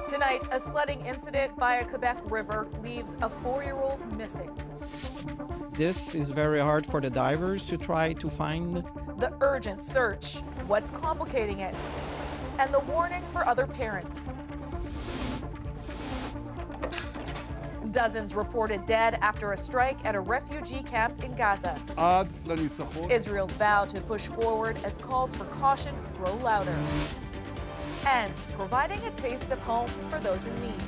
Tonight, a sledding incident by a Quebec river leaves a 4-year-old missing. This is very hard for the divers to try to find. The urgent search, what's complicating it, and the warning for other parents. Dozens reported dead after a strike at a refugee camp in Gaza. Israel's vow to push forward as calls for caution grow louder. And providing a taste of home for those in need.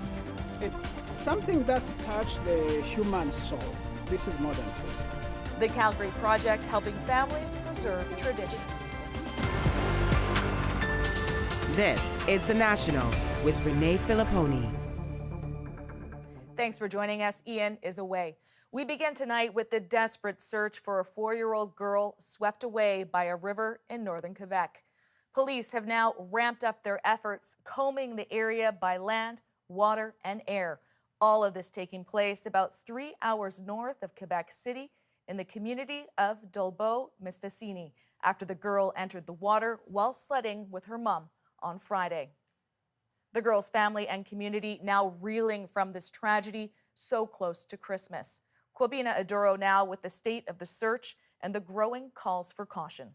It's something that touched the human soul. This is modern food. The Calgary Project helping families preserve tradition. This is The National with Renee Filipponi. Thanks for joining us. Ian is away. We begin tonight with the desperate search for a 4-year-old girl swept away by a river in northern Quebec. Police have now ramped up their efforts, combing the area by land, water, and air. All of this taking place about 3 hours north of Quebec City in the community of Dolbeau-Mistassini after the girl entered the water while sledding with her mom on Friday. The girl's family and community now reeling from this tragedy so close to Christmas. Kwabina Aduro now with the state of the search and the growing calls for caution.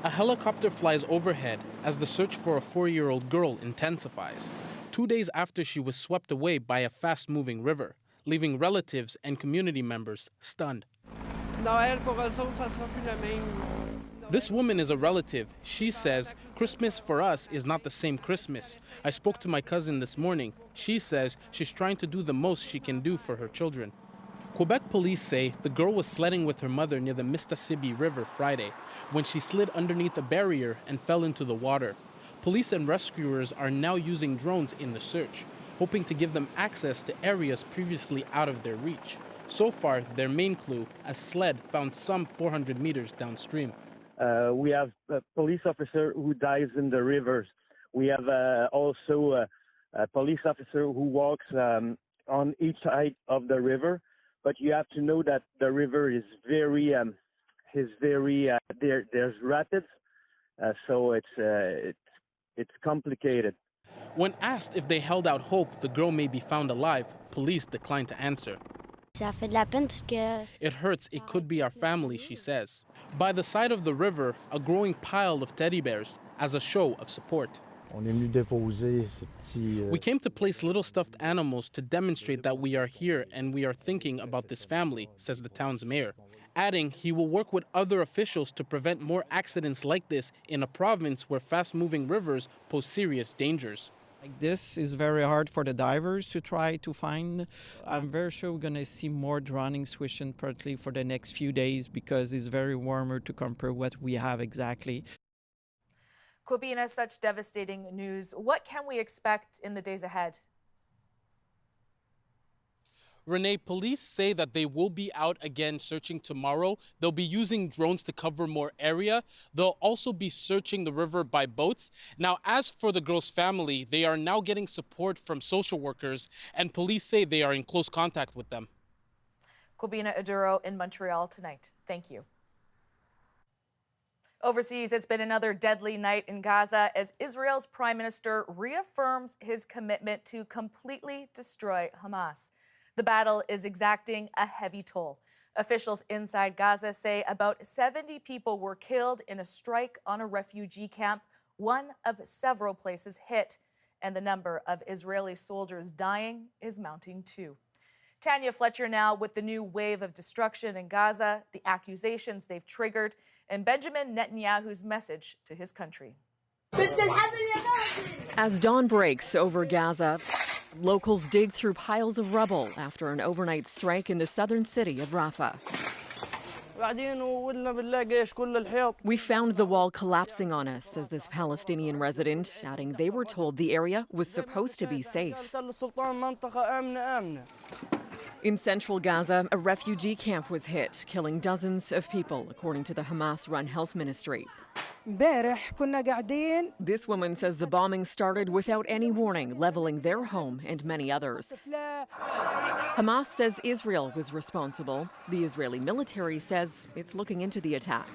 A helicopter flies overhead as the search for a 4-year-old girl intensifies, 2 days after she was swept away by a fast-moving river, leaving relatives and community members stunned. This woman is a relative. She says, Christmas for us is not the same Christmas. I spoke to my cousin this morning. She says she's trying to do the most she can do for her children. Quebec police say the girl was sledding with her mother near the Mistassini River Friday when she slid underneath a barrier and fell into the water. Police and rescuers are now using drones in the search, hoping to give them access to areas previously out of their reach. So far, their main clue, a sled found some 400 meters downstream. We have a police officer who dives in the rivers. We have also a police officer who walks on each side of the river. But you have to know that the river is very there's rapids, so it's complicated. When asked if they held out hope the girl may be found alive, police declined to answer. It hurts, it could be our family, she says. By the side of the river, a growing pile of teddy bears as a show of support. We came to place little stuffed animals to demonstrate that we are here and we are thinking about this family, says the town's mayor. Adding he will work with other officials to prevent more accidents like this in a province where fast-moving rivers pose serious dangers. This is very hard for the divers to try to find. I'm very sure we're going to see more drowning swishing partly for the next few days because it's very warmer to compare what we have exactly. Kwabina, such devastating news. What can we expect in the days ahead? Renee, police say that they will be out again searching tomorrow. They'll be using drones to cover more area. They'll also be searching the river by boats. Now, as for the girl's family, they are now getting support from social workers, and police say they are in close contact with them. Kwabina Aduro in Montreal tonight. Thank you. Overseas, it's been another deadly night in Gaza as Israel's prime minister reaffirms his commitment to completely destroy Hamas. The battle is exacting a heavy toll. Officials inside Gaza say about 70 people were killed in a strike on a refugee camp, one of several places hit, and the number of Israeli soldiers dying is mounting too. Tanya Fletcher now with the new wave of destruction in Gaza, the accusations they've triggered, and Benjamin Netanyahu's message to his country. As dawn breaks over Gaza, locals dig through piles of rubble after an overnight strike in the southern city of Rafah. We found the wall collapsing on us, says this Palestinian resident, adding they were told the area was supposed to be safe. In central Gaza, a refugee camp was hit, killing dozens of people, according to the Hamas-run health ministry. This woman says the bombing started without any warning, leveling their home and many others. Hamas says Israel was responsible. The Israeli military says it's looking into the attack.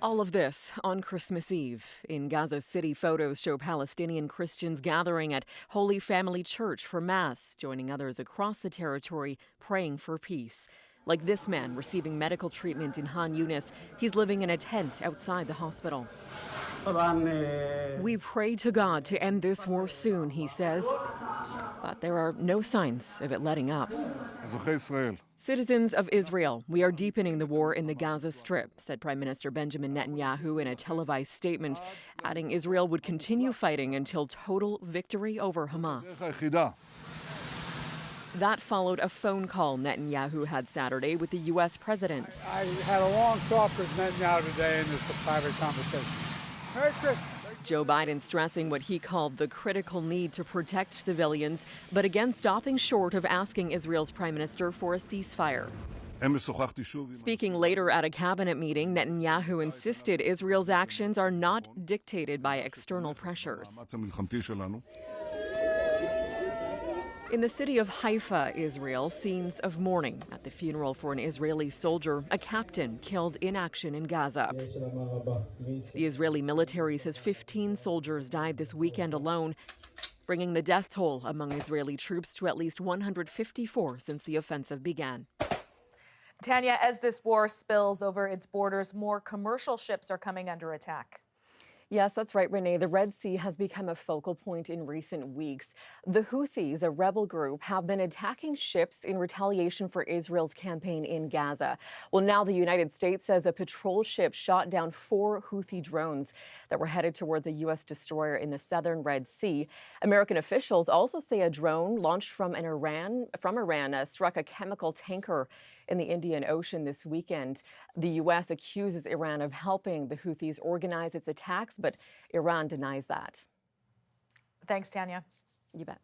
All of this on Christmas Eve. In Gaza City, photos show Palestinian Christians gathering at Holy Family Church for Mass, joining others across the territory praying for peace. Like this man receiving medical treatment in Han Yunis. He's living in a tent outside the hospital. We pray to God to end this war soon, he says. But there are no signs of it letting up. Citizens of Israel, we are deepening the war in the Gaza Strip, said Prime Minister Benjamin Netanyahu in a televised statement, adding Israel would continue fighting until total victory over Hamas. That followed a phone call Netanyahu had Saturday with the U.S. president. I had a long talk with Netanyahu today, and it's a private conversation. Merry Christmas. Joe Biden stressing what he called the critical need to protect civilians, but again stopping short of asking Israel's prime minister for a ceasefire. Speaking later at a cabinet meeting, Netanyahu insisted Israel's actions are not dictated by external pressures. In the city of Haifa, Israel, scenes of mourning at the funeral for an Israeli soldier, a captain killed in action in Gaza. The Israeli military says 15 soldiers died this weekend alone, bringing the death toll among Israeli troops to at least 154 since the offensive began. Tanya, as this war spills over its borders, more commercial ships are coming under attack. Yes, that's right, Renee. The Red Sea has become a focal point in recent weeks. The Houthis, a rebel group, have been attacking ships in retaliation for Israel's campaign in Gaza. Well, now the United States says a patrol ship shot down 4 Houthi drones that were headed towards a U.S. destroyer in the southern Red Sea. American officials also say a drone launched from Iran struck a chemical tanker in the Indian Ocean this weekend. The U.S. accuses Iran of helping the Houthis organize its attacks, but Iran denies that. Thanks, Tanya. You bet.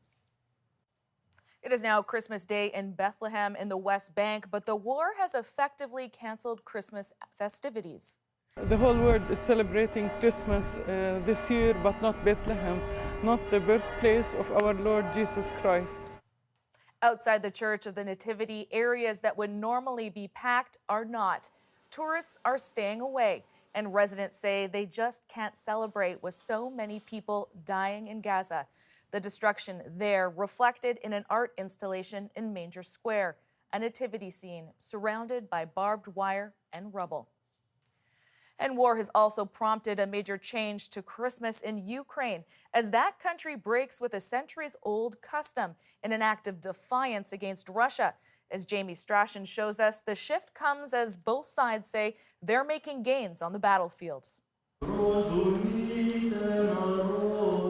It is now Christmas Day in Bethlehem in the West Bank, but the war has effectively canceled Christmas festivities. The whole world is celebrating Christmas this year, but not Bethlehem, not the birthplace of our Lord Jesus Christ. Outside the Church of the Nativity, areas that would normally be packed are not. Tourists are staying away, and residents say they just can't celebrate with so many people dying in Gaza. The destruction there reflected in an art installation in Manger Square, a nativity scene surrounded by barbed wire and rubble. And war has also prompted a major change to Christmas in Ukraine as that country breaks with a centuries-old custom in an act of defiance against Russia. As Jamie Strachan shows us, the shift comes as both sides say they're making gains on the battlefields.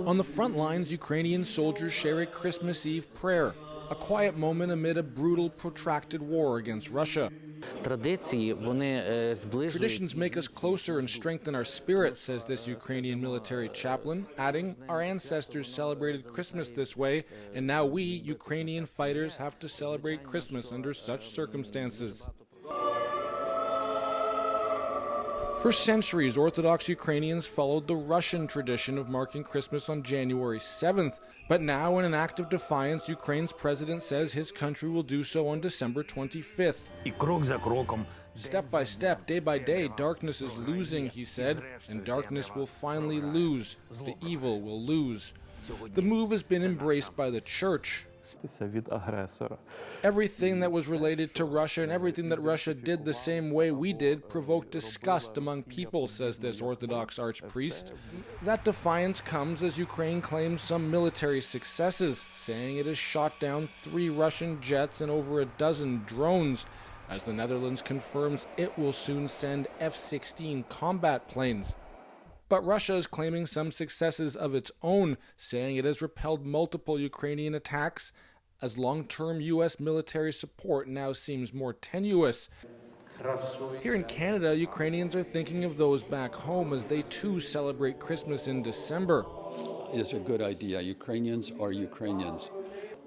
On the front lines, Ukrainian soldiers share a Christmas Eve prayer, a quiet moment amid a brutal, protracted war against Russia. Traditions make us closer and strengthen our spirit, says this Ukrainian military chaplain, adding, our ancestors celebrated Christmas this way, and now we, Ukrainian fighters, have to celebrate Christmas under such circumstances. For centuries, Orthodox Ukrainians followed the Russian tradition of marking Christmas on January 7th. But now, in an act of defiance, Ukraine's president says his country will do so on December 25th. Step by step, day by day, darkness is losing, he said, and darkness will finally lose. The evil will lose. The move has been embraced by the church. Everything that was related to Russia and everything that Russia did the same way we did provoked disgust among people, says this Orthodox archpriest. That defiance comes as Ukraine claims some military successes, saying it has shot down 3 Russian jets and over a dozen drones, as the Netherlands confirms it will soon send F-16 combat planes. But Russia is claiming some successes of its own, saying it has repelled multiple Ukrainian attacks as long-term U.S. military support now seems more tenuous. Here in Canada, Ukrainians are thinking of those back home as they too celebrate Christmas in December. It is a good idea. Ukrainians are Ukrainians.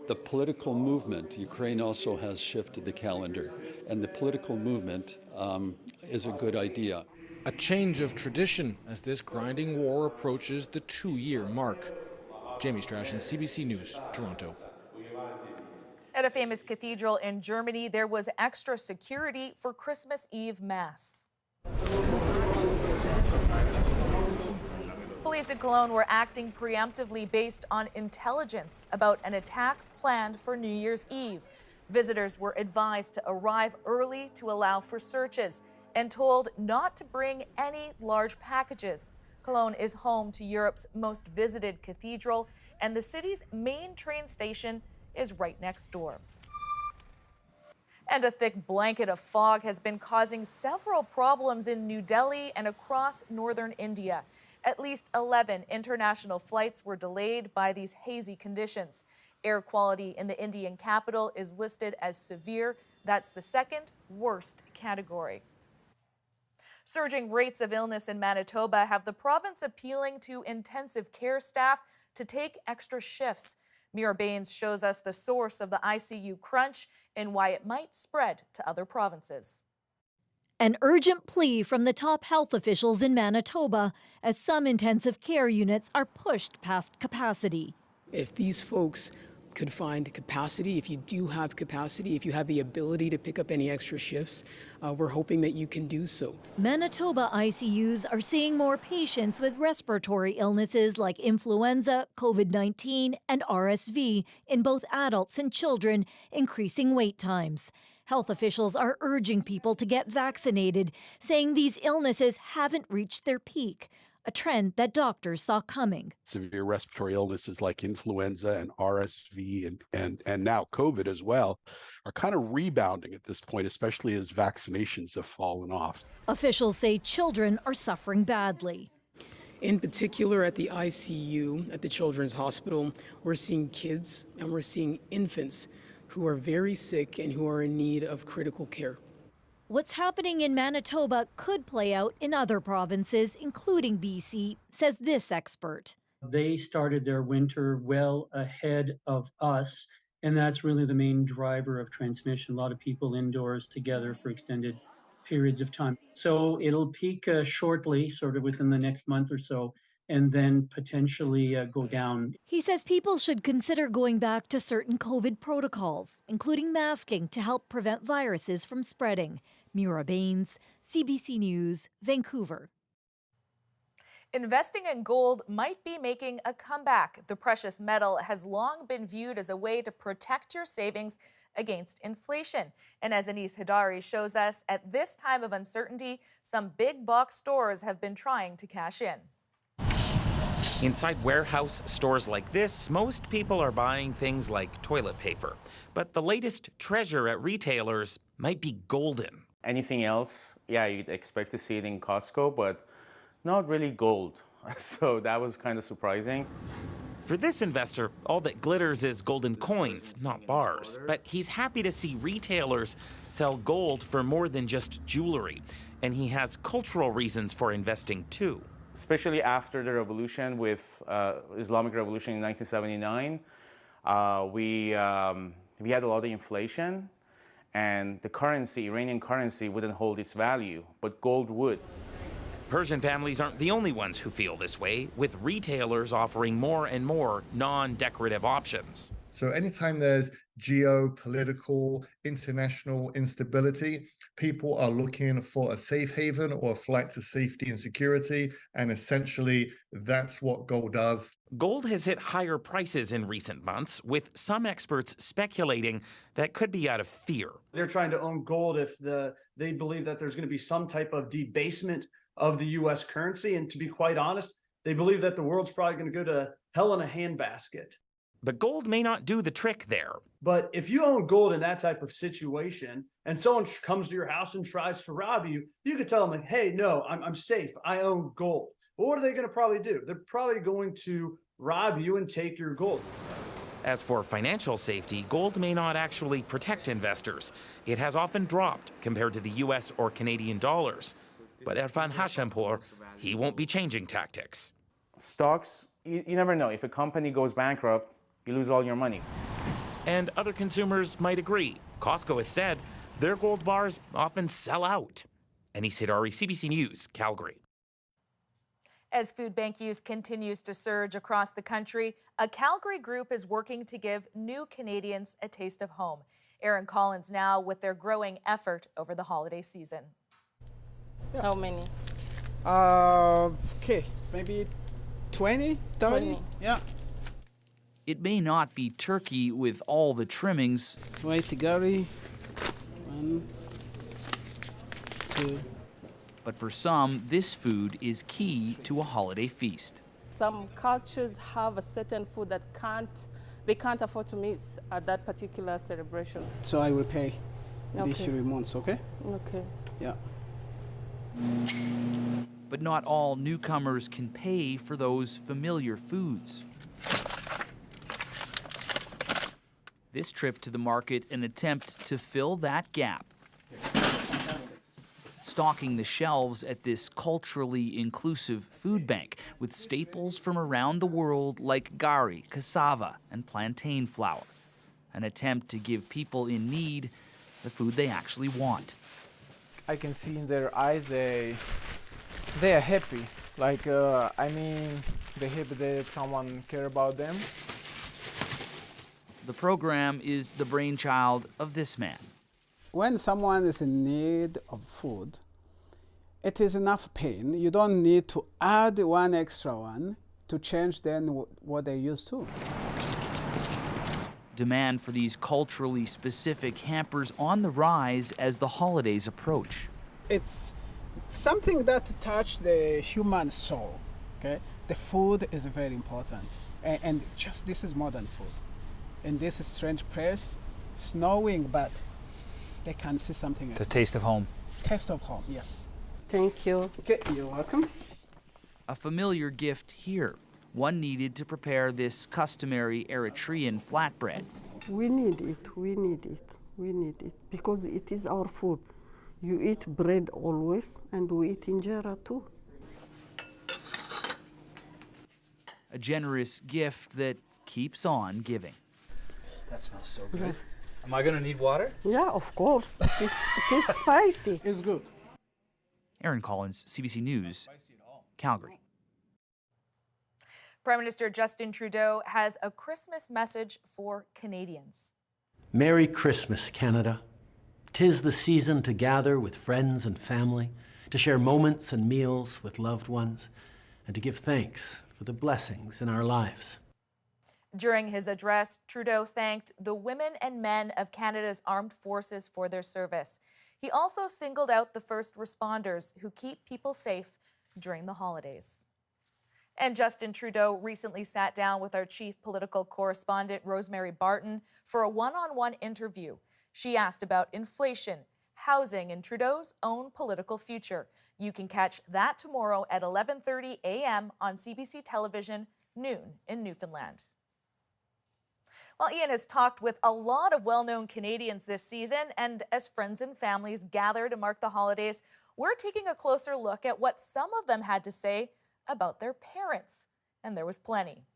The political movement, Ukraine also has shifted the calendar, and the political movement is a good idea. A change of tradition as this grinding war approaches the 2-year mark. Jamie Strachan, CBC News, Toronto. At a famous cathedral in Germany, there was extra security for Christmas Eve Mass. Police in Cologne were acting preemptively based on intelligence about an attack planned for New Year's Eve. Visitors were advised to arrive early to allow for searches and told not to bring any large packages. Cologne is home to Europe's most visited cathedral, and the city's main train station is right next door. And a thick blanket of fog has been causing several problems in New Delhi and across northern India. At least 11 international flights were delayed by these hazy conditions. Air quality in the Indian capital is listed as severe. That's the second worst category. Surging rates of illness in Manitoba have the province appealing to intensive care staff to take extra shifts. Mira Baines shows us the source of the ICU crunch and why it might spread to other provinces. An urgent plea from the top health officials in Manitoba as some intensive care units are pushed past capacity. If these folks could find capacity, if you do have capacity, if you have the ability to pick up any extra shifts, we're hoping that you can do so. Manitoba ICUs are seeing more patients with respiratory illnesses like influenza, COVID-19, and RSV in both adults and children, increasing wait times. Health officials are urging people to get vaccinated, saying these illnesses haven't reached their peak, a trend that doctors saw coming. Severe respiratory illnesses like influenza and RSV and now COVID as well are kind of rebounding at this point, especially as vaccinations have fallen off. Officials say children are suffering badly. In particular, at the ICU, at the Children's Hospital, we're seeing kids and we're seeing infants who are very sick and who are in need of critical care. What's happening in Manitoba could play out in other provinces, including BC, says this expert. They started their winter well ahead of us, and that's really the main driver of transmission. A lot of people indoors together for extended periods of time. So it'll peak shortly, sort of within the next month or so, and then potentially go down. He says people should consider going back to certain COVID protocols, including masking to help prevent viruses from spreading. Mira Baines, CBC News, Vancouver. Investing in gold might be making a comeback. The precious metal has long been viewed as a way to protect your savings against inflation. And as Anis Hidari shows us, at this time of uncertainty, some big box stores have been trying to cash in. Inside warehouse stores like this, most people are buying things like toilet paper. But the latest treasure at retailers might be golden. Anything else, yeah, you'd expect to see it in Costco, but not really gold. So that was kind of surprising. For this investor, all that glitters is golden coins, not bars. But he's happy to see retailers sell gold for more than just jewelry. And he has cultural reasons for investing too. Especially after the revolution with Islamic Revolution in 1979, we had a lot of inflation, and the currency, Iranian currency, wouldn't hold its value, but gold would. Persian families aren't the only ones who feel this way, with retailers offering more and more non-decorative options. So anytime there's geopolitical, international instability, people are looking for a safe haven or a flight to safety and security, and essentially that's what gold does. Gold has hit higher prices in recent months, with some experts speculating that could be out of fear. They're trying to own gold if they believe that there's going to be some type of debasement of the U.S. currency, and to be quite honest, they believe that the world's probably going to go to hell in a handbasket. But gold may not do the trick there. But if you own gold in that type of situation and someone comes to your house and tries to rob you, you could tell them, like, hey, no, I'm safe. I own gold. But what are they going to probably do? They're probably going to rob you and take your gold. As for financial safety, gold may not actually protect investors. It has often dropped compared to the U.S. or Canadian dollars. But Irfan Hashampour, he won't be changing tactics. Stocks, you never know. If a company goes bankrupt, you lose all your money. And other consumers might agree. Costco has said their gold bars often sell out. Anis Hidari, CBC News, Calgary. As food bank use continues to surge across the country, a Calgary group is working to give new Canadians a taste of home. Aaron Collins now with their growing effort over the holiday season. How many? Okay, maybe 20, 30? 20. Yeah. It may not be turkey with all the trimmings. Wait, Gary. 1, 2. But for some, this food is key to a holiday feast. Some cultures have a certain food that they can't afford to miss at that particular celebration. So I will pay Okay. these 3 months, okay? Okay. Yeah. But not all newcomers can pay for those familiar foods. This trip to the market an attempt to fill that gap. Stocking the shelves at this culturally inclusive food bank with staples from around the world like gari, cassava, and plantain flour. An attempt to give people in need the food they actually want. I can see in their eyes they are happy. Like, they're happy that someone care about them. The program is the brainchild of this man. When someone is in need of food, it is enough pain. You don't need to add one extra one to change then what they used to. Demand for these culturally specific hampers on the rise as the holidays approach. It's something that touches the human soul, okay? The food is very important. And just this is modern food. In this strange place, snowing, but they can see something else. The taste of home. Taste of home, yes. Thank you. Okay, you're welcome. A familiar gift here, one needed to prepare this customary Eritrean flatbread. We need it, we need it, we need it, because it is our food. You eat bread always, and we eat injera too. A generous gift that keeps on giving. That smells so good. Am I gonna need water? Yeah, of course. It is spicy. It's good. Aaron Collins, CBC News, Calgary. Prime Minister Justin Trudeau has a Christmas message for Canadians. Merry Christmas, Canada. 'Tis the season to gather with friends and family, to share moments and meals with loved ones, and to give thanks for the blessings in our lives. During his address, Trudeau thanked the women and men of Canada's armed forces for their service. He also singled out the first responders who keep people safe during the holidays. And Justin Trudeau recently sat down with our chief political correspondent, Rosemary Barton, for a one-on-one interview. She asked about inflation, housing, and Trudeau's own political future. You can catch that tomorrow at 11:30 a.m. on CBC television, noon in Newfoundland. Well, Ian has talked with a lot of well-known Canadians this season, and as friends and families gather to mark the holidays, we're taking a closer look at what some of them had to say about their parents, and there was plenty.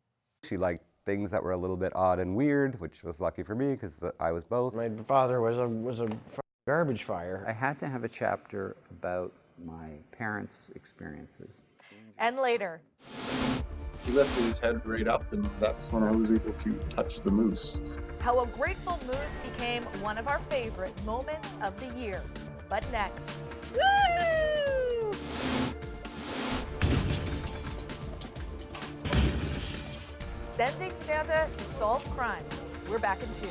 She liked things that were a little bit odd and weird, which was lucky for me because I was both. My father was a garbage fire. I had to have a chapter about my parents' experiences. And later. He lifted his head right up, and that's when I was able to touch the moose. How a grateful moose became one of our favorite moments of the year. But next. Woo! Sending Santa to solve crimes. We're back in 2.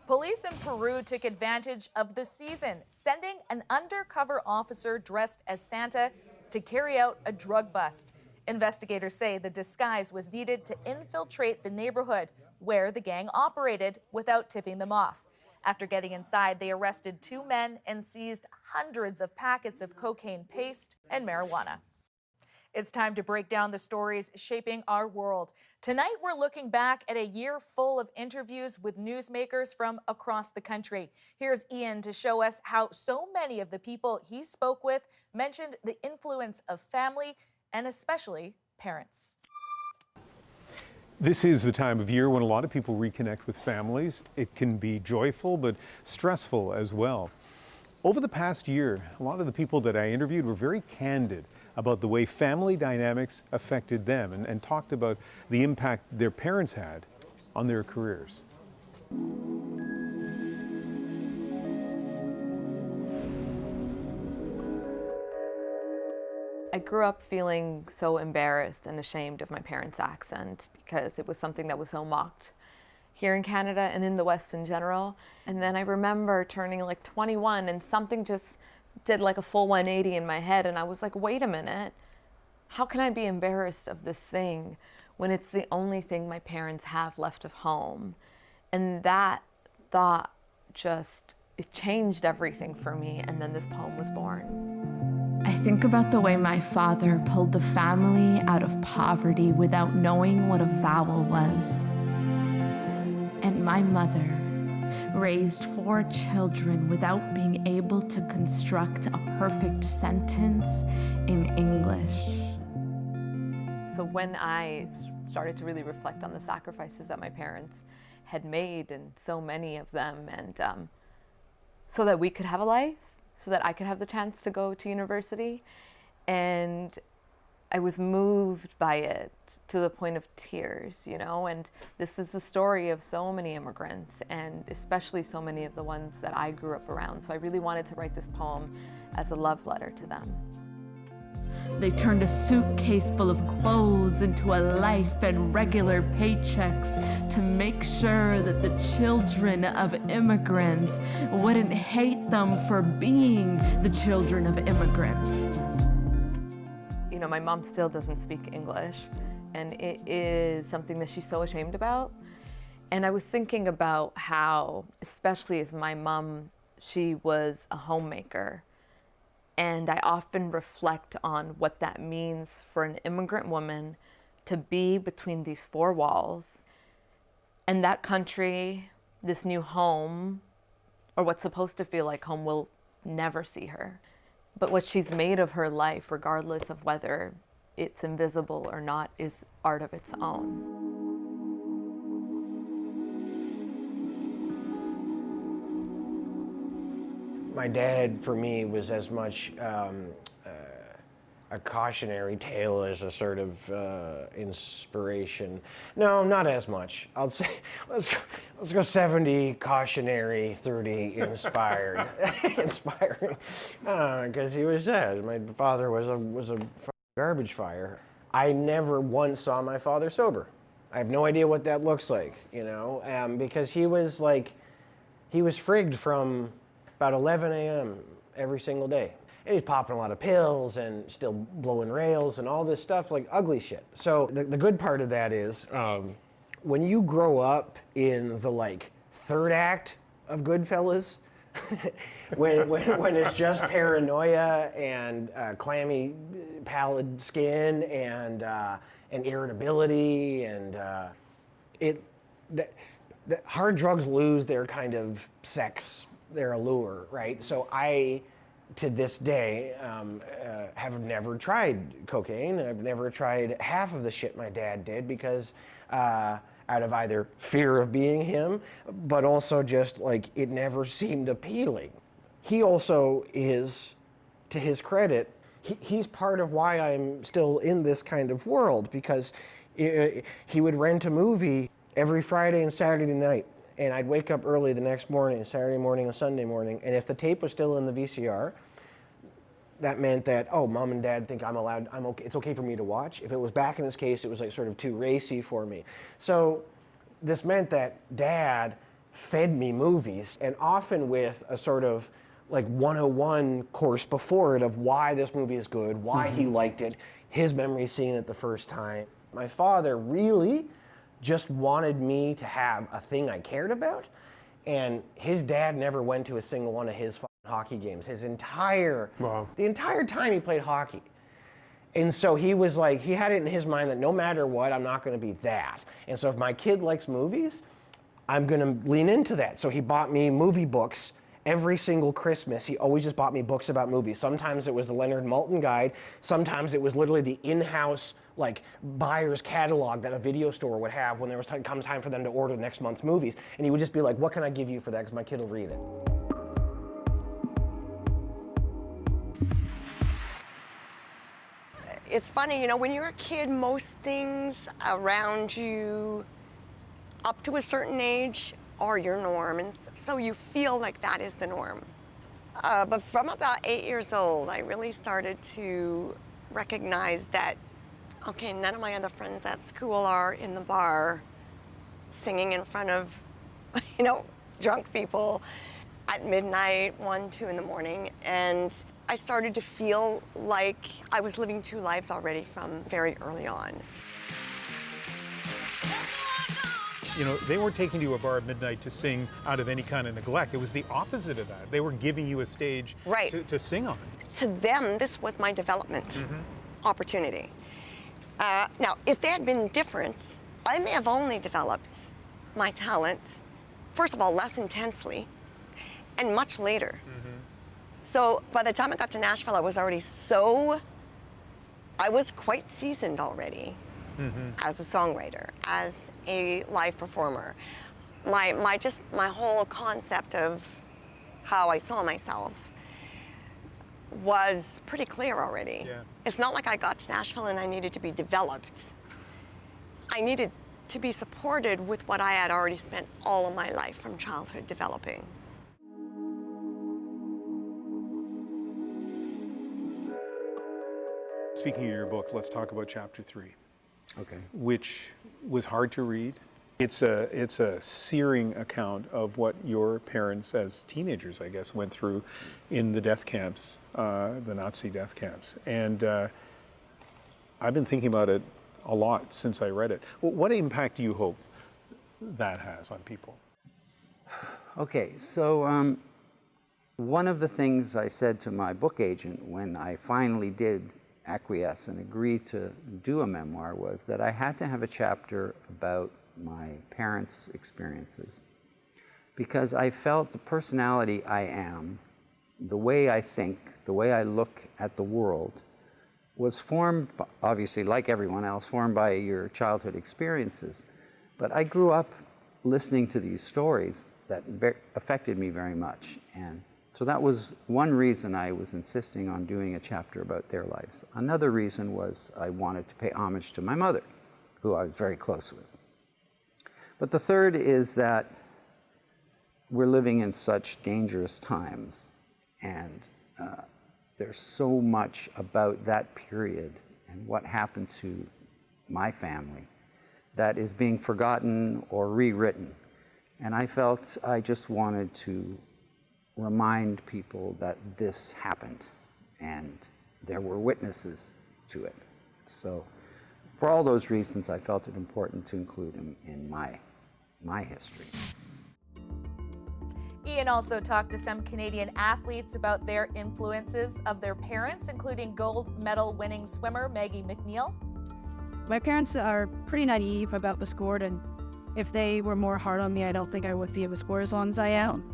Police in Peru took advantage of the season, sending an undercover officer dressed as Santa to carry out a drug bust. Investigators say the disguise was needed to infiltrate the neighborhood where the gang operated without tipping them off. After getting inside, they arrested 2 men and seized hundreds of packets of cocaine paste and marijuana. It's time to break down the stories shaping our world. Tonight, we're looking back at a year full of interviews with newsmakers from across the country. Here's Ian to show us how so many of the people he spoke with mentioned the influence of family and especially parents. This is the time of year when a lot of people reconnect with families. It can be joyful, but stressful as well. Over the past year, a lot of the people that I interviewed were very candid about the way family dynamics affected them and talked about the impact their parents had on their careers. I grew up feeling so embarrassed and ashamed of my parents' accent because it was something that was so mocked here in Canada and in the West in general. And then I remember turning like 21 and something just did like a full 180 in my head, and I was like, wait a minute, how can I be embarrassed of this thing when it's the only thing my parents have left of home? And that thought just, it changed everything for me, and then this poem was born. I think about the way my father pulled the family out of poverty without knowing what a vowel was. And my mother raised 4 children without being able to construct a perfect sentence in English. So when I started to really reflect on the sacrifices that my parents had made, and so many of them, and so that we could have a life, so that I could have the chance to go to university, and I was moved by it to the point of tears, you know, and this is the story of so many immigrants, and especially so many of the ones that I grew up around. So I really wanted to write this poem as a love letter to them. They turned a suitcase full of clothes into a life and regular paychecks to make sure that the children of immigrants wouldn't hate them for being the children of immigrants. You know, my mom still doesn't speak English, and it is something that she's so ashamed about. And I was thinking about how, especially as my mom, she was a homemaker. And I often reflect on what that means for an immigrant woman to be between these 4 walls. And that country, this new home, or what's supposed to feel like home, will never see her. But what she's made of her life, regardless of whether it's invisible or not, is art of its own. My dad, for me, was as much a cautionary tale as a sort of inspiration. No, not as much. I'll say, let's go 70 cautionary, 30 inspired. Inspiring, because he was dead. My father was a garbage fire. I never once saw my father sober. I have no idea what that looks like, you know, because he was frigged from about 11 a.m. every single day. And he's popping a lot of pills and still blowing rails and all this stuff, like ugly shit. So the good part of that is when you grow up in the third act of Goodfellas, when it's just paranoia and clammy, pallid skin and irritability and the hard drugs lose their kind of sex, their allure, right? So I, to this day, have never tried cocaine. I've never tried half of the shit my dad did because out of either fear of being him, but also just it never seemed appealing. He also is, to his credit, he's part of why I'm still in this kind of world, because he would rent a movie every Friday and Saturday night. And I'd wake up early the next morning, Saturday morning and Sunday morning, and if the tape was still in the VCR, that meant that, oh, mom and dad think I'm allowed, it's okay for me to watch. If it was back in this case, it was sort of too racy for me. So this meant that dad fed me movies, and often with a sort of 101 course before it of why this movie is good, why he liked it, his memory seeing it the first time. My father really just wanted me to have a thing I cared about, and his dad never went to a single one of his hockey games. The entire time he played hockey. And so he was he had it in his mind that no matter what, I'm not gonna be that. And so if my kid likes movies, I'm gonna lean into that. So he bought me movie books every single Christmas. He always just bought me books about movies. Sometimes it was the Leonard Maltin Guide. Sometimes it was literally the in-house buyer's catalog that a video store would have when there was time for them to order next month's movies. And he would just be like, what can I give you for that? Because my kid will read it. It's funny, you know, when you're a kid, most things around you up to a certain age are your norm, and so you feel like that is the norm. But from about 8 years old, I really started to recognize that, okay, none of my other friends at school are in the bar singing in front of, drunk people at midnight, 1, 2 in the morning. And I started to feel like I was living two lives already from very early on. They weren't taking you to a bar at midnight to sing out of any kind of neglect. It was the opposite of that. They were giving you a stage to sing on. To them, this was my development opportunity. Now, if they had been different, I may have only developed my talent, first of all, less intensely, and much later. So by the time I got to Nashville, I was quite seasoned already. As a songwriter, as a live performer. My whole concept of how I saw myself was pretty clear already. Yeah. It's not like I got to Nashville and I needed to be developed. I needed to be supported with what I had already spent all of my life from childhood developing. Speaking of your book, let's talk about chapter 3. Okay. Which was hard to read. It's a searing account of what your parents, as teenagers, I guess, went through in the death camps, the Nazi death camps. And I've been thinking about it a lot since I read it. What impact do you hope that has on people? Okay, so one of the things I said to my book agent when I finally did acquiesce and agree to do a memoir was that I had to have a chapter about my parents' experiences, because I felt the personality I am, the way I think, the way I look at the world, was formed, obviously like everyone else, formed by your childhood experiences. But I grew up listening to these stories that affected me very much. And so that was one reason I was insisting on doing a chapter about their lives. Another reason was I wanted to pay homage to my mother, who I was very close with. But the third is that we're living in such dangerous times, and there's so much about that period and what happened to my family that is being forgotten or rewritten. And I felt I just wanted to remind people that this happened and there were witnesses to it. So for all those reasons, I felt it important to include him in my history. Ian also talked to some Canadian athletes about their influences of their parents, including gold medal winning swimmer Maggie McNeil. My parents are pretty naive about the sport, and if they were more hard on me, I don't think I would be able to score as long as I am.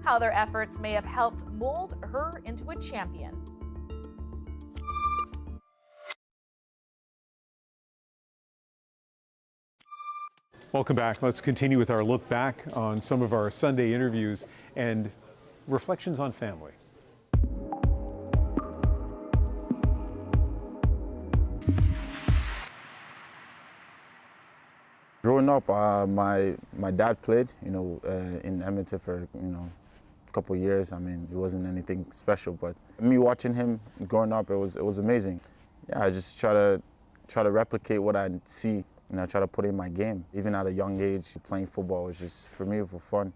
How their efforts may have helped mold her into a champion. Welcome back. Let's continue with our look back on some of our Sunday interviews and reflections on family. Growing up, my dad played, in Edmonton for, a couple of years. I mean, it wasn't anything special, but me watching him growing up, it was amazing. Yeah, I just try to replicate what I see, and I try to put it in my game. Even at a young age, playing football was just, for me, for fun.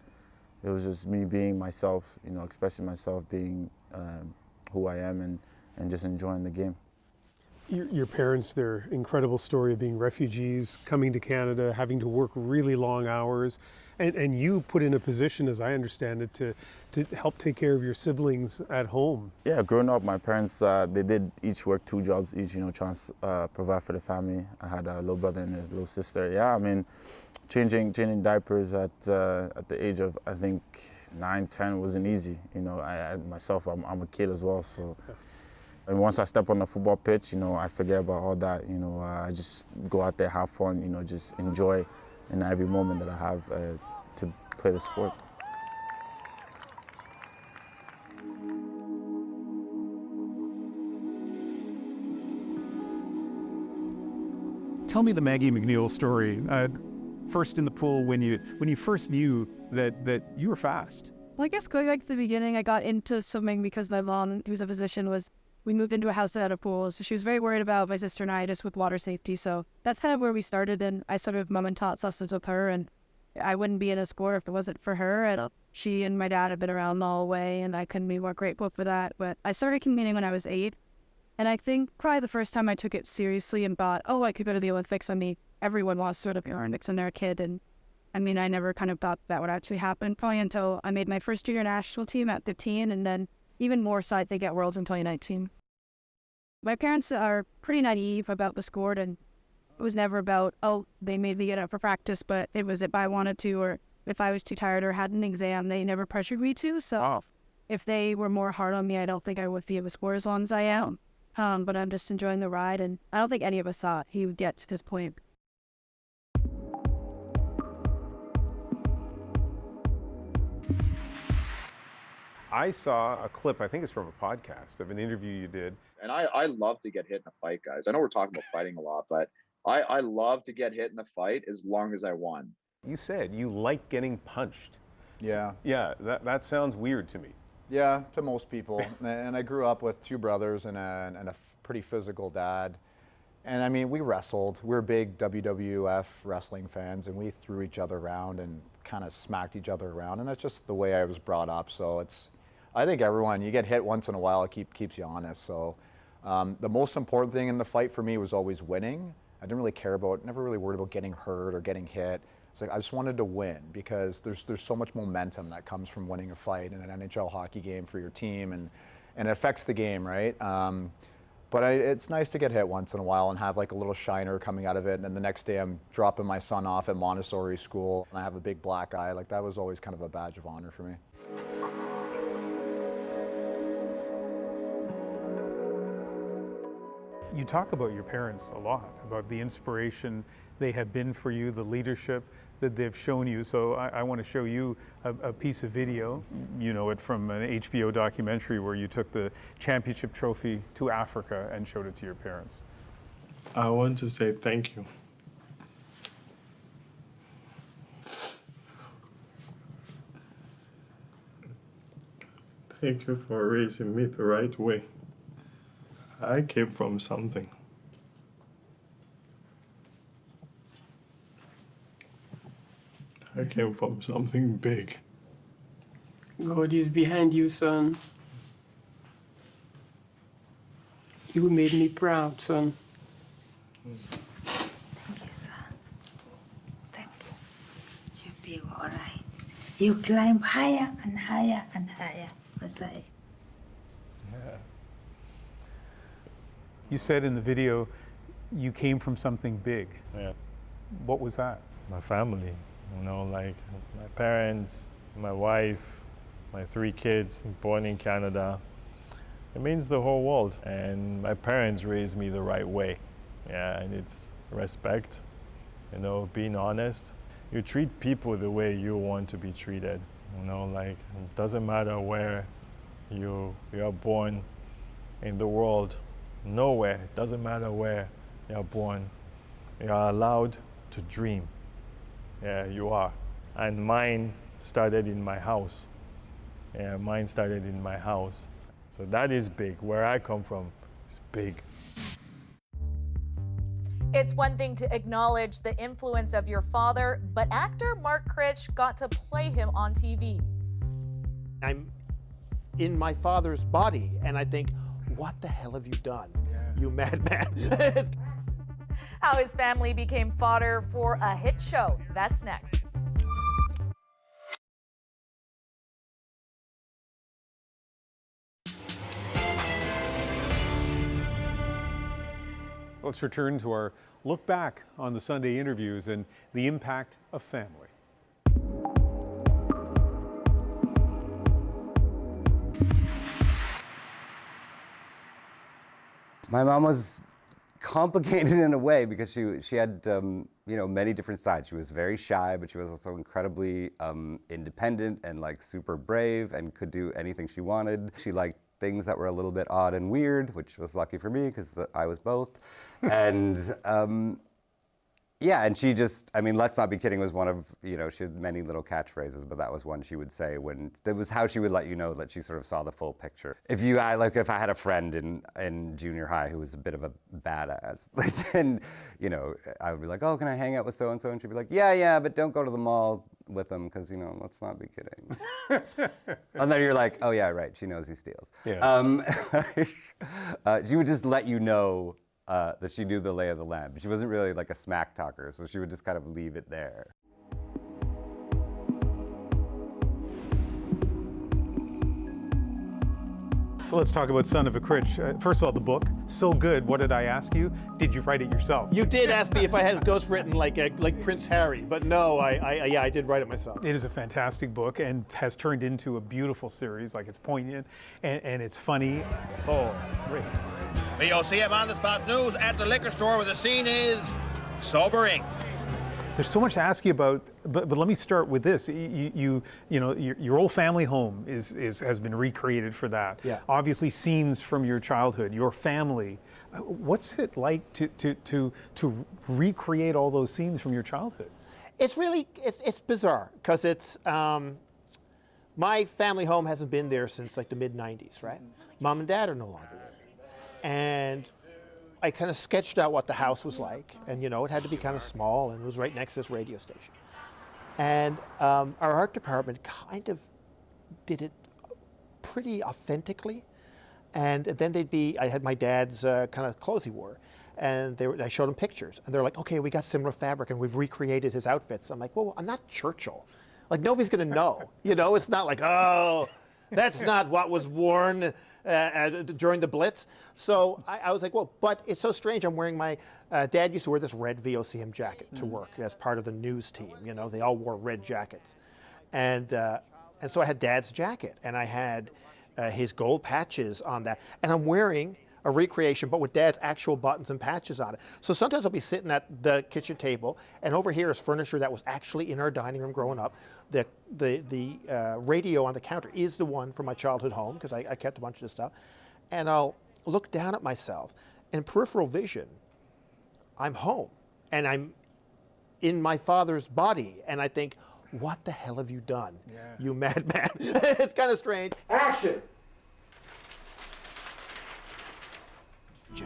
It was just me being myself, expressing myself, being who I am, and just enjoying the game. Your parents, their incredible story of being refugees, coming to Canada, having to work really long hours, and you put in a position, as I understand it, to help take care of your siblings at home. Yeah, growing up, my parents, they did each work 2 jobs each, trying to provide for the family. I had a little brother and a little sister. Yeah, I mean, changing diapers at the age of, I think, 9, 10 wasn't easy. I myself, I'm a kid as well, so. And once I step on the football pitch, I forget about all that. I just go out there, have fun, just enjoy in every moment that I have to play the sport. Tell me the Maggie McNeil story. First in the pool, when you first knew that you were fast. Well, I guess going back to the beginning, I got into swimming because my mom, who's a physician, was we moved into a house that had a pool, so she was very worried about my sister and I just with water safety. So that's kind of where we started, and I started mom and taught lessons with her, and I wouldn't be in a score if it wasn't for her. And she and my dad have been around the whole way, and I couldn't be more grateful for that. But I started competing when I was 8, and I think probably the first time I took it seriously and thought, oh, I could go to the Olympics. I mean, everyone wants to go to the Olympics when they're a kid, and I mean, I never kind of thought that would actually happen, probably until I made my first junior national team at 15, and then even more so I think at Worlds in 2019. My parents are pretty naive about the sport, and it was never about, oh, they made me get up for practice, but it was if I wanted to, or if I was too tired or had an exam, they never pressured me to. So if they were more hard on me, I don't think I would be able to score as long as I am. But I'm just enjoying the ride, and I don't think any of us thought he would get to this point. I saw a clip, I think it's from a podcast, of an interview you did. And I love to get hit in a fight, guys. I know we're talking about fighting a lot, but I love to get hit in a fight as long as I won. You said you like getting punched. Yeah. Yeah, that sounds weird to me. Yeah, to most people. And I grew up with 2 brothers and a pretty physical dad. And I mean, we wrestled. We were big WWF wrestling fans, and we threw each other around and kind of smacked each other around. And that's just the way I was brought up. So I think everyone, you get hit once in a while, it keeps you honest. So the most important thing in the fight for me was always winning. I didn't really care about, never really worried about getting hurt or getting hit. It's like I just wanted to win, because there's so much momentum that comes from winning a fight in an NHL hockey game for your team, and it affects the game, right? But it's nice to get hit once in a while and have like a little shiner coming out of it. And then the next day I'm dropping my son off at Montessori school and I have a big black eye. Like that was always kind of a badge of honor for me. You talk about your parents a lot, about the inspiration they have been for you, the leadership that they've shown you. So I want to show you a piece of video. You know it from an HBO documentary where you took the championship trophy to Africa and showed it to your parents. I want to say thank you. Thank you for raising me the right way. I came from something. I came from something big. God is behind you, son. You made me proud, son. Thank you, son. Thank you. You'll be all right. You climb higher and higher and higher, Messiah. You said in the video you came from something big. Yeah. What was that? My family, you know, like my parents, my wife, my 3 kids born in Canada. It means the whole world. And my parents raised me the right way. Yeah, and it's respect, you know, being honest. You treat people the way you want to be treated. You know, like it doesn't matter where you are born in the world. Nowhere, it doesn't matter where you are born, you are allowed to dream. Yeah, you are. And mine started in my house. Yeah, mine started in my house. So that is big. Where I come from is big. It's one thing to acknowledge the influence of your father, but actor Mark Critch got to play him on TV. I'm in my father's body, and I think, what the hell have you done, you madman? How his family became fodder for a hit show. That's next. Let's return to our look back on the Sunday interviews and the impact of family. My mom was complicated in a way because she had many different sides. She was very shy, but she was also incredibly independent and like super brave and could do anything she wanted. She liked things that were a little bit odd and weird, which was lucky for me because I was both. And Yeah, and she just, I mean, let's not be kidding was one of, she had many little catchphrases, but that was one she would say when, that was how she would let you know that she sort of saw the full picture. If I had a friend in junior high who was a bit of a badass, and, I would be like, oh, can I hang out with so-and-so? And she'd be like, yeah, but don't go to the mall with them because, let's not be kidding. And then you're like, oh yeah, right, she knows he steals. Yeah. She would just let you know that she knew the lay of the land. But she wasn't really like a smack talker, so she would just kind of leave it there. Let's talk about Son of a Critch. First of all, the book, so good. What did I ask you? Did you write it yourself? You did ask me if I had ghostwritten like Prince Harry, but no, I did write it myself. It is a fantastic book and has turned into a beautiful series. Like, it's poignant and it's funny. 4, 3. VOCM on the spot news at the liquor store where the scene is sobering. There's so much to ask you about, but let me start with this. Your old family home has been recreated for that. Yeah. Obviously, scenes from your childhood, your family. What's it like to recreate all those scenes from your childhood? It's really it's bizarre because it's my family home hasn't been there since like the mid-90s, right? Mom and Dad are no longer there, and I kind of sketched out what the house was like, and it had to be kind of small, and it was right next to this radio station. And our art department kind of did it pretty authentically. And then I had my dad's kind of clothes he wore, and I showed them pictures, and they're like, okay, we got similar fabric, and we've recreated his outfits. I'm like, well, I'm not Churchill. Like, nobody's gonna know. It's not like, oh, that's not what was worn during the Blitz. So I was like, well, but it's so strange. I'm wearing my dad used to wear this red VOCM jacket to work as part of the news team. They all wore red jackets, and so I had Dad's jacket, and I had his gold patches on that, and I'm wearing a recreation, but with Dad's actual buttons and patches on it. So sometimes I'll be sitting at the kitchen table, and over here is furniture that was actually in our dining room growing up. The radio on the counter is the one from my childhood home, because I kept a bunch of this stuff. And I'll look down at myself, and peripheral vision, I'm home, and I'm in my father's body, and I think, what the hell have you done, you madman? It's kind of strange. Action!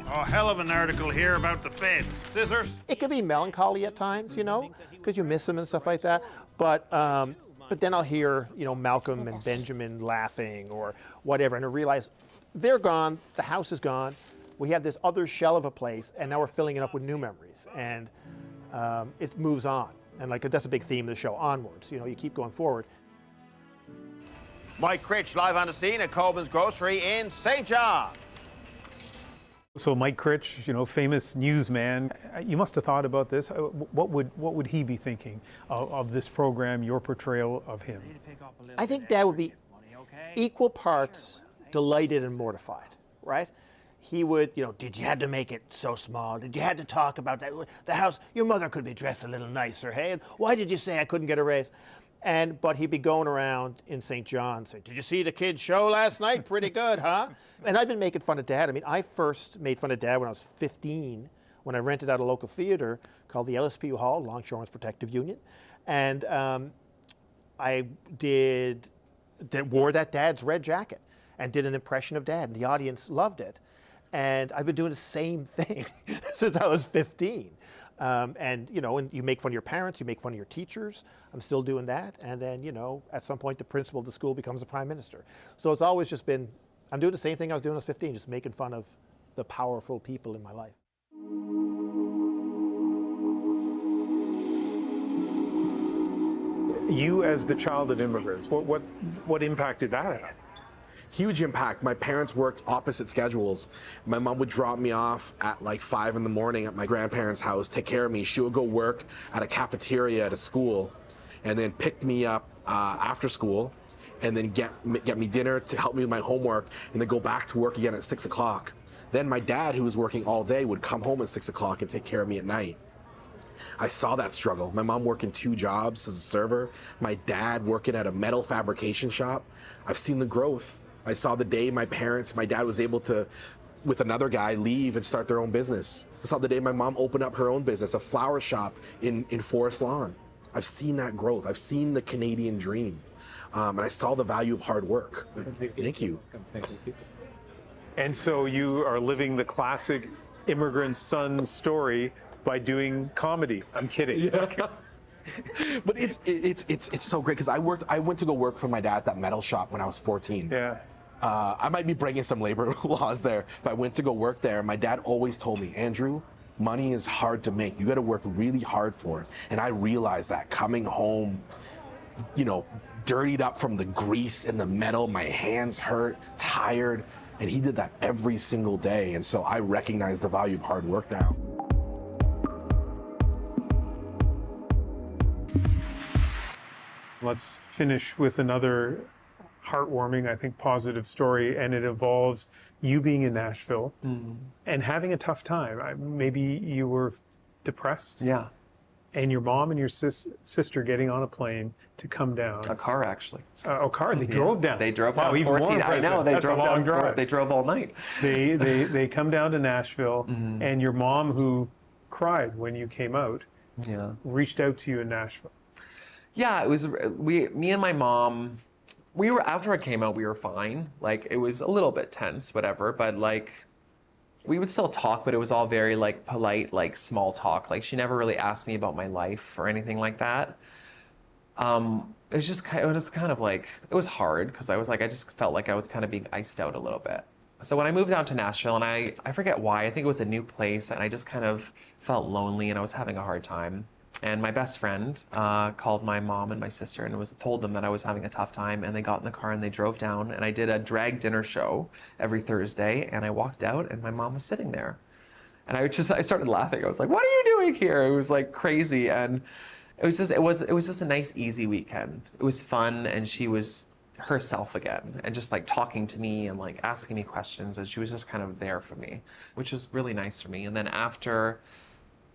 Oh, hell of an article here about the feds. Scissors? It can be melancholy at times, because you miss them and stuff like that. But then I'll hear, Malcolm and Benjamin laughing or whatever, and I realize they're gone, the house is gone, we have this other shell of a place, and now we're filling it up with new memories, and it moves on. And that's a big theme of the show, onwards. You keep going forward. Mike Critch live on the scene at Colburn's Grocery in St. John. So Mike Critch, famous newsman, you must have thought about this. What would he be thinking of this program, your portrayal of him? I think Dad would be equal parts delighted and mortified, right? He would, did you have to make it so small? Did you have to talk about that? The house, your mother could be dressed a little nicer, hey? And why did you say I couldn't get a raise? But he'd be going around in St. John saying, did you see the kids' show last night? Pretty good, huh? And I've been making fun of Dad. I mean, I first made fun of Dad when I was 15, when I rented out a local theater called the LSPU Hall, Longshoremen's Protective Union. And I wore that Dad's red jacket and did an impression of Dad. And the audience loved it. And I've been doing the same thing since I was 15. And you make fun of your parents, you make fun of your teachers. I'm still doing that. And then, at some point, the principal of the school becomes the prime minister. So it's always just been, I'm doing the same thing I was doing when I was 15, just making fun of the powerful people in my life. You, as the child of immigrants, what impact did that have? Huge impact. My parents worked opposite schedules. My mom would drop me off at like 5 in the morning at my grandparents' house, take care of me. She would go work at a cafeteria at a school and then pick me up after school and then get me dinner to help me with my homework and then go back to work again at 6 o'clock. Then my dad, who was working all day, would come home at 6 o'clock and take care of me at night. I saw that struggle. My mom working 2 jobs as a server, my dad working at a metal fabrication shop. I've seen the growth. I saw the day my dad was able to with another guy leave and start their own business. I saw the day my mom opened up her own business, a flower shop in Forest Lawn. I've seen that growth. I've seen the Canadian dream. And I saw the value of hard work. Thank you. Thank you. And so you are living the classic immigrant son story by doing comedy. I'm kidding. Yeah. But it's so great because I went to go work for my dad at that metal shop when I was 14. Yeah. I might be breaking some labor laws there, but I went to go work there. My dad always told me, Andrew, money is hard to make. You got to work really hard for it. And I realized that coming home, you know, dirtied up from the grease and the metal, my hands hurt, tired, and he did that every single day. And so I recognize the value of hard work now. Let's finish with another heartwarming, I think, positive story, and it involves you being in Nashville and having a tough time. Maybe you were depressed. Yeah. And your mom and your sister getting on a plane to come down. A car, actually. A car. They drove down. They drove Wow, down even 14. more I know. impressive. They That's drove a long down. drive. They drove all night. They come down to Nashville, and your mom, who cried when you came out, reached out to you in Nashville. Yeah, it was me and my mom. We were, after I came out, we were fine. Like, it was a little bit tense, whatever, but like, we would still talk, but it was all very like polite, like small talk. Like, she never really asked me about my life or anything like that. It was just kind of like, it was hard because I just felt like I was kind of being iced out a little bit. So when I moved down to Nashville, and I forget why, I think it was a new place, and I just kind of felt lonely and I was having a hard time. And my best friend called my mom and my sister and told them that I was having a tough time, and they got in the car and they drove down, and I did a drag dinner show every Thursday, and I walked out and my mom was sitting there. And I started laughing. I was like, what are you doing here? It was like crazy. And it was just a nice, easy weekend. It was fun, and she was herself again and just like talking to me and like asking me questions, and she was just kind of there for me, which was really nice for me. And then after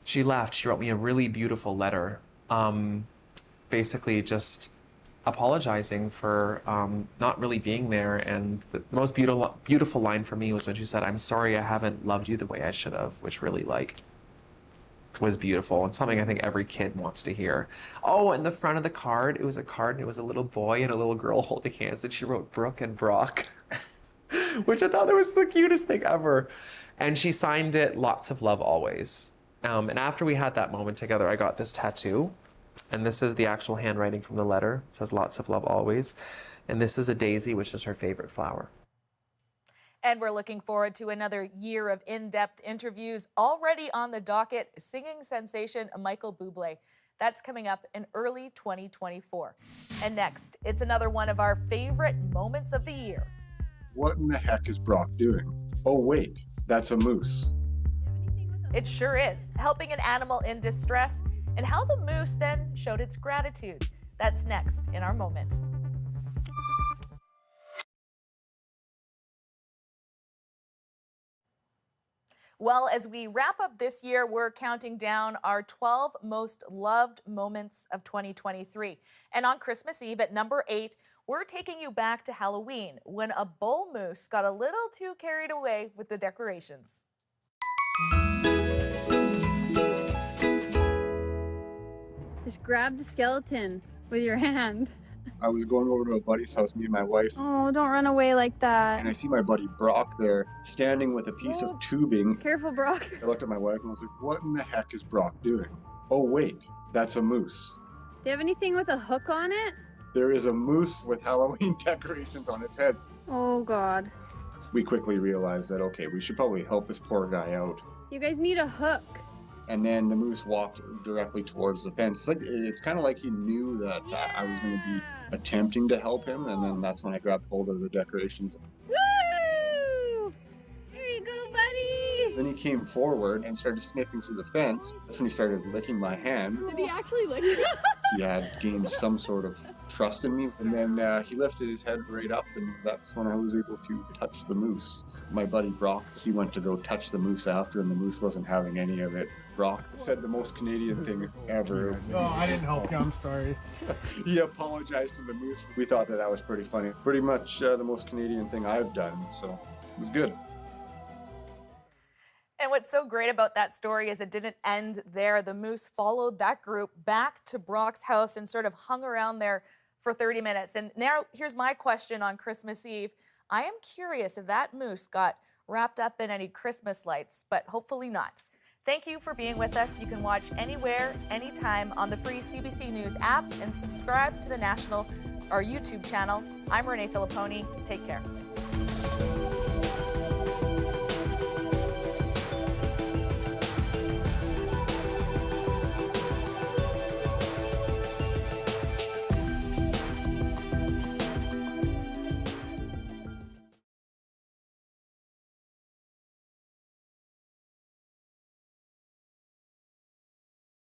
she left, she wrote me a really beautiful letter, basically just apologizing for not really being there. And the most beautiful line for me was when she said, "I'm sorry I haven't loved you the way I should have," which really like was beautiful and something I think every kid wants to hear. Oh, and the front of the card, it was a card and it was a little boy and a little girl holding hands, and she wrote Brooke and Brock, which I thought that was the cutest thing ever. And she signed it, "Lots of love always." And after we had that moment together, I got this tattoo, and this is the actual handwriting from the letter. It says "Lots of love always," and this is a daisy, which is her favorite flower. And we're looking forward to another year of in-depth interviews. Already on the docket, singing sensation Michael Bublé. That's coming up in early 2024. And next, it's another one of our favorite moments of the year. What in the heck is Brock doing? Oh wait, that's a moose. It sure is, helping an animal in distress, and how the moose then showed its gratitude. That's next in our moment. Well, as we wrap up this year, we're counting down our 12 most loved moments of 2023. And on Christmas Eve at number 8, we're taking you back to Halloween, when a bull moose got a little too carried away with the decorations. Just grab the skeleton with your hand. I was going over to a buddy's house, me and my wife, Oh, don't run away like that. and I see my buddy Brock there, standing with a piece of tubing. Careful, Brock. I looked at my wife and I was like, what in the heck is Brock doing? Oh wait, that's a moose. Do you have anything with a hook on it? There is a moose with Halloween decorations on its head. Oh, God. We quickly realized that, okay, we should probably help this poor guy out. You guys need a hook. And then the moose walked directly towards the fence. It's kind of like he knew that I was going to be attempting to help him, and then that's when I grabbed hold of the decorations. Woo! Here you go, buddy. Then he came forward and started sniffing through the fence. That's when he started licking my hand. Did he actually lick it? He had gained some sort of trust in me, and then he lifted his head right up, and that's when I was able to touch the moose. My buddy Brock, he went to go touch the moose after, and the moose wasn't having any of it. Brock said the most Canadian thing ever. Oh, I didn't help you. I'm sorry. He apologized to the moose. We thought that was pretty funny. Pretty much the most Canadian thing I've done, so it was good. And what's so great about that story is it didn't end there. The moose followed that group back to Brock's house and sort of hung around there for 30 minutes. And now here's my question on Christmas Eve. I am curious if that moose got wrapped up in any Christmas lights, but hopefully not. Thank you for being with us. You can watch anywhere, anytime on the free CBC News app and subscribe to the national, our YouTube channel. I'm Renee Filipponi. Take care.